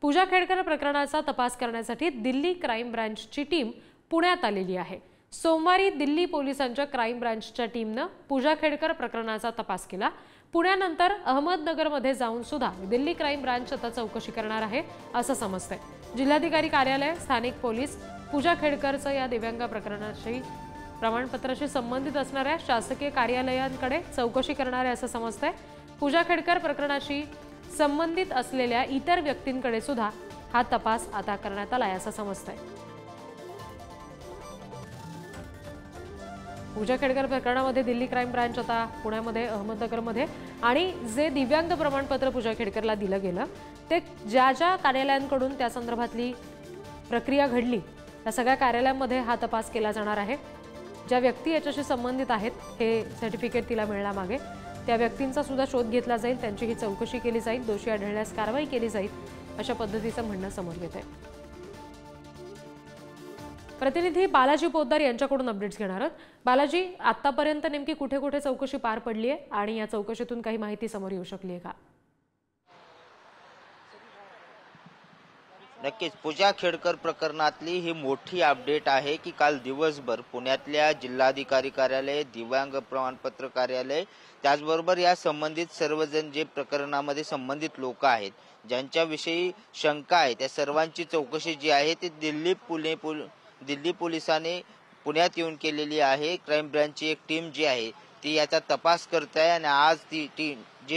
पूजा खेडकर प्रकरणाचा तपास करण्यासाठी दिल्ली क्राईम ब्रांचची टीम पुण्यात आलेली आहे। सोमवारी दिल्ली पोलिसांच्या क्राईम ब्रांचच्या टीमनं पूजा खेडकर प्रकरणाचा तपास केला। पुण्यानंतर अहमदनगरमध्ये जाऊन सुद्धा दिल्ली क्राईम ब्रांच आता चौकशी करणार आहे असं समजतंय। जिल्हाधिकारी कार्यालय, स्थानिक पोलीस पूजा खेडकरचं या दिव्यांग प्रकरणाशी प्रमाणपत्राशी संबंधित असणाऱ्या शासकीय कार्यालयांकडे चौकशी करणार आहे असं समजतंय। पूजा खेडकर प्रकरणाशी संबंधित असलेल्या इतर व्यक्तींकडे सुद्धा हा तपास आता करण्यात आलाय असं समजतंय। पूजा खेडकर प्रकरणामध्ये दिल्ली क्राईम ब्रांच आता पुण्यामध्ये, अहमदनगरमध्ये आणि जे दिव्यांग प्रमाणपत्र पूजा खेडकरला दिलं गेलं ते ज्या कार्यालयांकडून त्या संदर्भातली प्रक्रिया घडली त्या सगळ्या कार्यालयांमध्ये हा तपास केला जाणार आहे। ज्या व्यक्ती याच्याशी संबंधित आहेत, हे सर्टिफिकेट तिला मिळण्यामागे त्या व्यक्तींचा सुद्धा शोध घेतला जाईल, त्यांची ही चौकशी केली जाईल, दोषी आढळल्यास कारवाई केली जाईल अशा पद्धतीचं म्हणणं समोर येत आहे। प्रतिनिधी बालाजी पोद्दार यांच्याकडून अपडेट्स घेणार आहोत। बालाजी, आतापर्यंत नेमकी कुठे कुठे चौकशी पार पडली आहे आणि या चौकशीतून काही माहिती समोर येऊ शकली आहे का? नक्कीच पूजा खेडकर प्रकरणातली ही मोठी अपडेट आहे की काल दिवसभर पुण्यातल्या जिल्हाधिकारी कार्यालय, दिव्यांग प्रमाणपत्र कार्यालय, त्याचबरोबर या संबंधित सर्वजण जे प्रकरणामध्ये संबंधित लोक आहेत, ज्यांच्याविषयी शंका आहे, त्या सर्वांची चौकशी जी आहे ती दिल्ली पोलिसांनी पुण्यात येऊन केलेली आहे। क्राईम ब्रांचची एक टीम जी आहे ती याचा तपास करत आहे आणि आज ती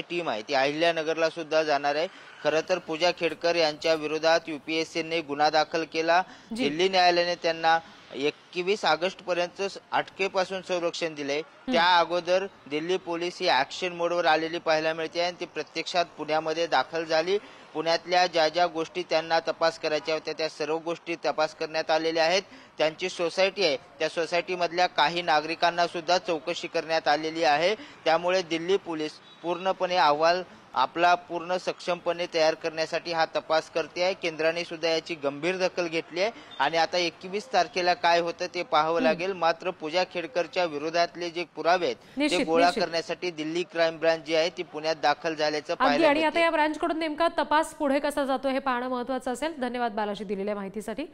टीम आहे ती अहिल्यानगरला सुद्धा जाणार आहे। खरं तर पूजा खेडकर यांच्या विरोधात UPSCने गुन्हा दाखल केला। दिल्ली न्यायालयाने त्यांना 21 ऑगस्ट पर्यंत अटकेपासून संरक्षण दिले। त्या अगोदर दिल्ली पोलीस ही ऍक्शन मोडवर आलेली पाहायला मिळते आणि ती प्रत्यक्षात पुण्यामध्ये दाखल झाली। पुण्यातल्या ज्या गोष्टी त्यांना तपास करायच्या होत्या त्या सर्व गोष्टी तपास करण्यात आलेल्या आहेत। त्यांची सोसायटी आहे, त्या सोसायटीमधल्या काही नागरिकांना सुद्धा चौकशी करण्यात आलेली आहे। त्यामुळे दिल्ली पोलीस पूर्णपणे अहवाल आपला पूर्ण सक्षमपणे तयार करण्यासाठी हा तपास करते आहे। केंद्राने सुद्धा याची गंभीर दखल घेतली आहे आणि आता 21 तारखेला काय होतं ते पाहावं लागेल। मात्र पूजा खेडकरच्या विरोधातले जे पुरावे आहेत ते गोळा करण्यासाठी दिल्ली क्राईम ब्रांच जी आहे ती पुण्यात दाखल झाल्याचं पाहायला मिळते। आणि आता या ब्रांचकडून नेमका तपास पुढे कसा जातो हे पाहणं महत्त्वाचं असेल। धन्यवाद बालाजी दिलेल्या माहितीसाठी।